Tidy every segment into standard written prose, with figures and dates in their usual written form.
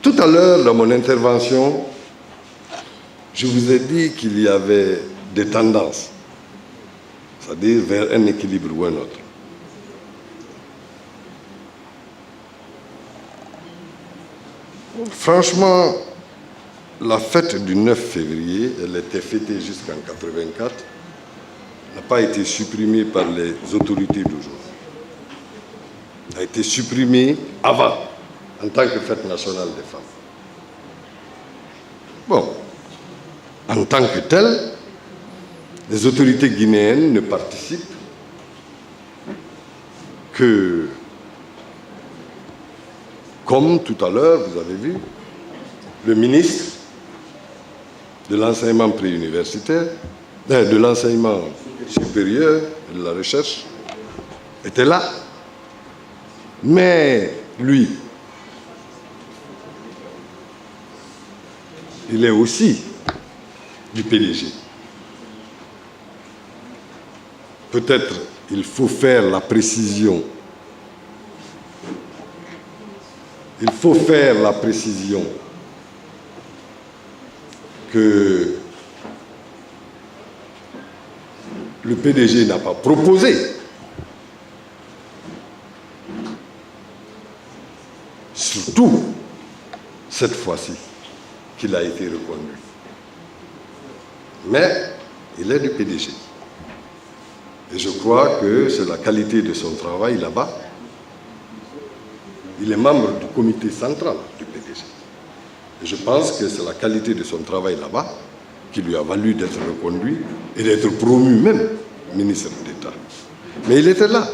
Tout à l'heure, dans mon intervention, je vous ai dit qu'il y avait des tendances, c'est-à-dire vers un équilibre ou un autre. Franchement, la fête du 9 février, elle était fêtée jusqu'en 1984, n'a pas été supprimée par les autorités d'aujourd'hui. Elle a été supprimée avant, en tant que fête nationale des femmes. Bon, en tant que telle, les autorités guinéennes ne participent que, comme tout à l'heure, vous avez vu, le ministre de l'enseignement préuniversitaire, de l'enseignement supérieur, de la recherche, était là. Mais lui, il est aussi du PDG. Peut-être il faut faire la précision. Il faut faire la précision que le PDG n'a pas proposé. Surtout cette fois-ci qu'il a été reconduit. Mais il est du PDG. Et je crois que c'est la qualité de son travail là-bas. Il est membre du comité central du PDG. Et je pense que c'est la qualité de son travail là-bas qui lui a valu d'être reconduit et d'être promu même ministre d'État. Mais il était là.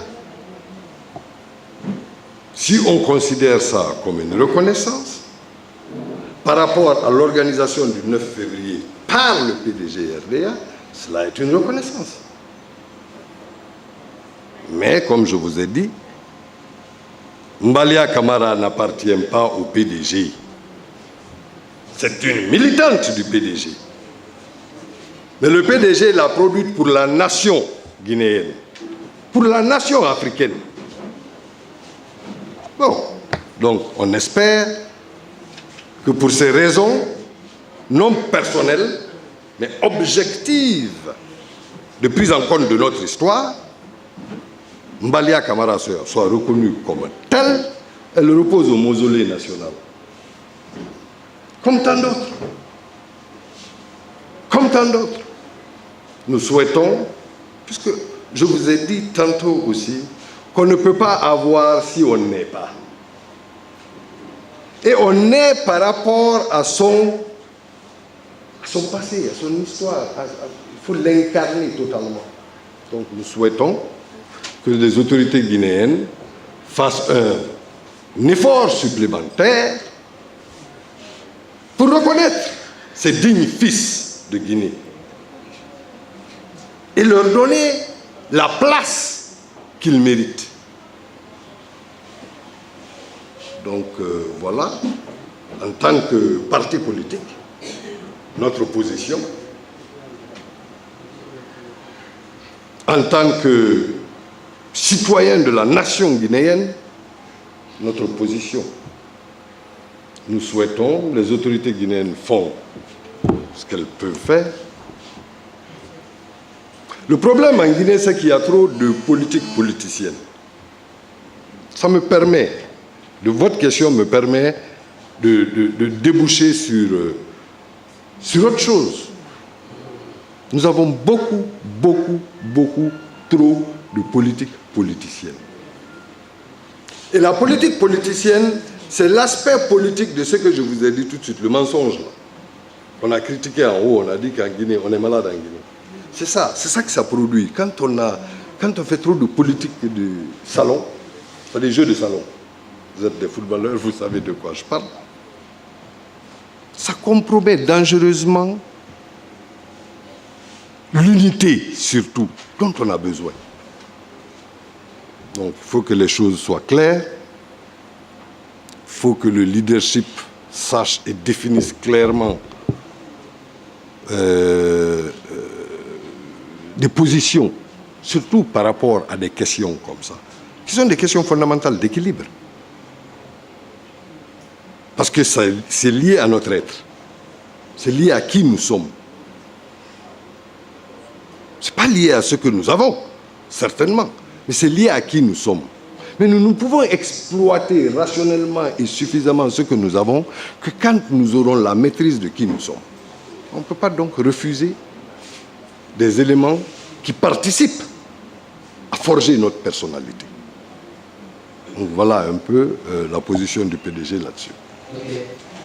Si on considère ça comme une reconnaissance, par rapport à l'organisation du 9 février par le PDG RDA, cela est une reconnaissance. Mais comme je vous ai dit, Mbalia Camara n'appartient pas au PDG. C'est une militante du PDG. Mais le PDG l'a produite pour la nation guinéenne, pour la nation africaine. Bon, donc on espère que pour ces raisons, non personnelles, mais objectives, de prise en compte de notre histoire, Mbalia Camara soit reconnue comme telle, elle repose au mausolée national. Comme tant d'autres. Comme tant d'autres. Nous souhaitons, puisque je vous ai dit tantôt aussi, qu'on ne peut pas avoir si on n'est pas. Et on est par rapport à son passé, à son histoire. Il faut l'incarner totalement. Donc nous souhaitons que les autorités guinéennes fassent un effort supplémentaire pour reconnaître ces dignes fils de Guinée et leur donner la place qu'ils méritent. Donc voilà, en tant que parti politique, notre position, en tant que citoyen de la nation guinéenne, notre position. Nous souhaitons, les autorités guinéennes font ce qu'elles peuvent faire. Le problème en Guinée, c'est qu'il y a trop de politique politicienne. Ça me permet, votre question me permet de déboucher sur autre chose. Nous avons beaucoup trop de politique politicienne. Et la politique politicienne, c'est l'aspect politique de ce que je vous ai dit tout de suite, le mensonge. On a critiqué en haut, on a dit qu'en Guinée, on est malade en Guinée. C'est ça que ça produit. Quand on fait trop de politique de salon, c'est des jeux de salon. Vous êtes des footballeurs, vous savez de quoi je parle. Ça compromet dangereusement l'unité, surtout, dont on a besoin. Donc, il faut que les choses soient claires. Il faut que le leadership sache et définisse clairement des positions, surtout par rapport à des questions comme ça, qui sont des questions fondamentales d'équilibre. Parce que c'est lié à notre être. C'est lié à qui nous sommes. Ce n'est pas lié à ce que nous avons, certainement, mais c'est lié à qui nous sommes. Mais nous ne pouvons exploiter rationnellement et suffisamment ce que nous avons que quand nous aurons la maîtrise de qui nous sommes. On ne peut pas donc refuser des éléments qui participent à forger notre personnalité. Donc voilà un peu la position du PDG là-dessus. Okay.